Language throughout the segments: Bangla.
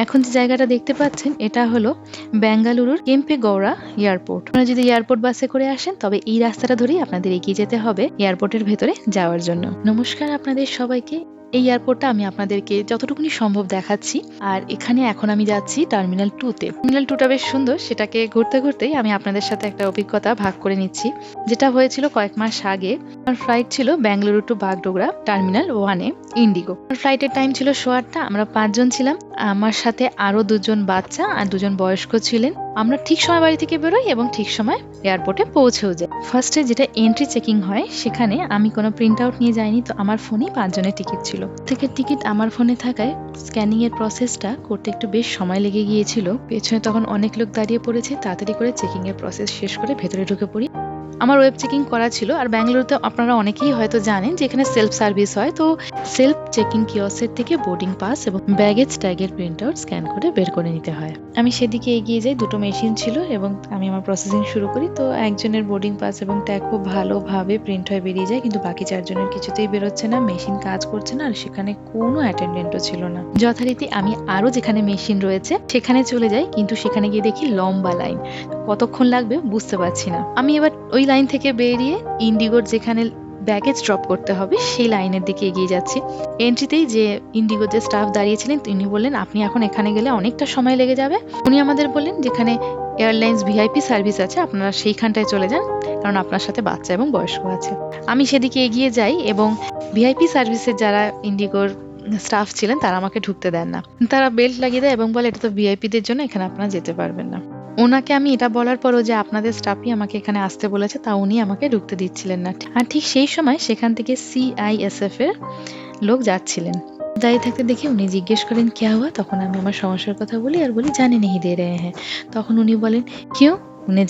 এখন যে জায়গাটা দেখতে পাচ্ছেন এটা হলো বেঙ্গালুরুর কেম্পেগৌড়া এয়ারপোর্ট। আপনারা যদি এয়ারপোর্ট বাসে করে আসেন তবে এই রাস্তাটা ধরেই আপনাদের এগিয়ে যেতে হবে এয়ারপোর্টের ভেতরে যাওয়ার জন্য। নমস্কার আপনাদের সবাইকে। এই এয়ারপোর্টটা আমি আপনাদেরকে যতটুকুনি সম্ভব দেখাচ্ছি। আর এখানে এখন আমি যাচ্ছি টার্মিনাল 2 তে। টার্মিনাল 2টা বেশ সুন্দর, সেটাকে ঘুরতে ঘুরতেই আমি আপনাদের সাথে একটা অভিজ্ঞতা ভাগ করে নিচ্ছি, যেটা হয়েছিল কয়েক মাস আগে। আমার ফ্লাইট ছিল বেঙ্গালুরু টু বাগডোগরা টার্মিনাল 1-এ ইন্ডিগো। ফ্লাইটের টাইম ছিল 8:30। আমরা 5 জন ছিলাম, আমার সাথে আরো 2 জন বাচ্চা আর 2 জন বয়স্ক ছিলেন। আমরা ঠিক সময় বাড়ি থেকে বেরোই এবং ঠিক সময় এয়ারপোর্টে পৌঁছেও যাই। ফার্স্টে যেটা এন্ট্রি চেকিং হয় সেখানে আমি কোনো প্রিন্ট আউট নিয়ে যাইনি, তো আমার ফোনেই 5 জনের টিকিট ছিল। টিকিট আমার ফোনে থাকায় স্ক্যানিং এর প্রসেসটা করতে একটু বেশ সময় লেগে গিয়েছিল। পেছনে তখন অনেক লোক দাঁড়িয়ে পড়েছে, তাড়াতাড়ি করে চেকিং এর প্রসেস শেষ করে ভেতরে ঢুকে পড়ি। আমার ওয়েব চেকিং করা ছিল। আর ব্যাঙ্গালুরুতে আপনারা অনেকেই হয়তো জানেন যে এখানে সেলফ সার্ভিস হয়, তো সেলফ চেকিং কিওস্কের থেকে বোর্ডিং পাস এবং ব্যাগেজ ট্যাগের প্রিন্ট আউট স্ক্যান করে বের করে নিতে হয়। আমি সেদিকে এগিয়ে যাই, দুটো মেশিন ছিল এবং আমি আমার প্রসেসিং শুরু করি। তো একজনের বোর্ডিং পাস এবং ট্যাগ খুব ভালোভাবে প্রিন্ট হয়ে বেরিয়ে যায়, কিন্তু বাকি 4 জনের কিছুতেই বেরোচ্ছে না, মেশিন কাজ করছে না, আর সেখানে কোনো অ্যাটেন্ডেন্টও ছিল না। যথারীতি আমি আরো যেখানে মেশিন রয়েছে সেখানে চলে যাই, কিন্তু সেখানে গিয়ে দেখি লম্বা লাইন। কতক্ষণ লাগবে বুঝতে পারছি না। আমি এবার ওই লাইন থেকে বেরিয়ে ইন্ডিগোর যেখানে ব্যাগেজ ড্রপ করতে হবে সেই লাইনের দিকে এগিয়ে যাচ্ছি। এন্ট্রিতেই যে ইন্ডিগোর যে স্টাফ দাঁড়িয়েছিলেন তিনি বললেন, আপনি এখন এখানে গেলে অনেকটা সময় লেগে যাবে। উনি আমাদের বললেন যেখানে এয়ারলাইন্স ভিআইপি সার্ভিস আছে আপনারা সেইখানটায় চলে যান, কারণ আপনার সাথে বাচ্চা এবং বয়স্ক আছে। আমি সেদিকে এগিয়ে যাই এবং ভিআইপি সার্ভিসের যারা ইন্ডিগোর স্টাফ ছিলেন তারা আমাকে ঢুকতে দেন না। তারা বেল্ট লাগিয়ে দেয় এবং বলে এটা তো ভিআইপিদের জন্য, এখানে আপনারা যেতে পারবেন না। ওনাকে আমি এটা বলার পরও যে আপনাদের স্টাফই আমাকে এখানে আসতে বলেছে, তা উনি আমাকে ঢুকতে দিচ্ছিলেন না। আর ঠিক সেই সময় সেখান থেকে সিআইএসএফ এর লোক যাচ্ছিলেন। দাঁড়িয়ে থাকতে দেখে উনি জিজ্ঞেস করেন ক্যা হুয়া। তখন আমি আমার সমস্যার কথা বলি আর বলি জানে নেহি দে রে হ্যাঁ। তখন উনি বলেন কিউ উনি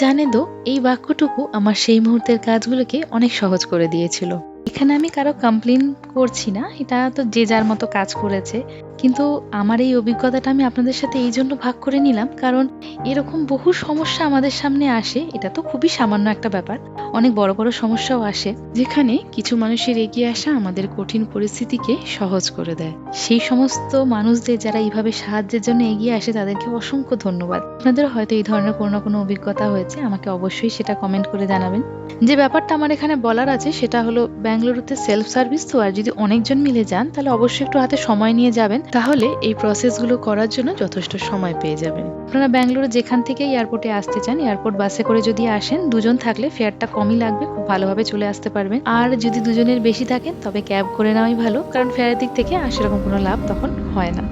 জানে দো। এই বাক্যটুকু আমার সেই মুহূর্তের কাজগুলোকে অনেক সহজ করে দিয়েছিল। এখানে আমি কারো কমপ্লেন করছি না, এটা তো যে যার মতো কাজ করেছে, কিন্তু আমার এই অভিজ্ঞতাটা আমি আপনাদের সাথে এই জন্য ভাগ করে নিলাম কারণ এরকম বহু সমস্যা আমাদের সামনে আসে। এটা তো খুবই সামান্য একটা ব্যাপার, অনেক বড় বড় সমস্যাও আসে যেখানে কিছু মানুষের এগিয়ে আসা আমাদের কঠিন পরিস্থিতিকে সহজ করে দেয়। সেই সমস্ত মানুষদের যারা এইভাবে সাহায্যের জন্য এগিয়ে আসে তাদেরকে অসংখ্য ধন্যবাদ। আপনাদের হয়তো এই ধরনের কোনো না কোনো অভিজ্ঞতা হয়েছে, আমাকে অবশ্যই সেটা কমেন্ট করে জানাবেন। যে ব্যাপারটা আমার এখানে বলার আছে সেটা হলো ব্যাঙ্গালুরুতে সেলফ সার্ভিস তো, আর যদি অনেকজন মিলে যান তাহলে অবশ্যই একটু হাতে সময় নিয়ে যাবেন, তাহলে এই প্রসেসগুলো করার জন্য যথেষ্ট সময় পেয়ে যাবেন। আপনারা ব্যাঙ্গালুরু যেখান থেকে এয়ারপোর্টে আসতে চান, এয়ারপোর্ট বাসে করে যদি আসেন 2 জন থাকলে ফেয়ারটা কমই লাগবে, খুব ভালোভাবে চলে আসতে পারবেন। আর যদি 2 জনের বেশি থাকেন তবে ক্যাব করে নেওয়াই ভালো, কারণ ফেয়ারের দিক থেকে সেরকম কোনো লাভ তখন হয় না।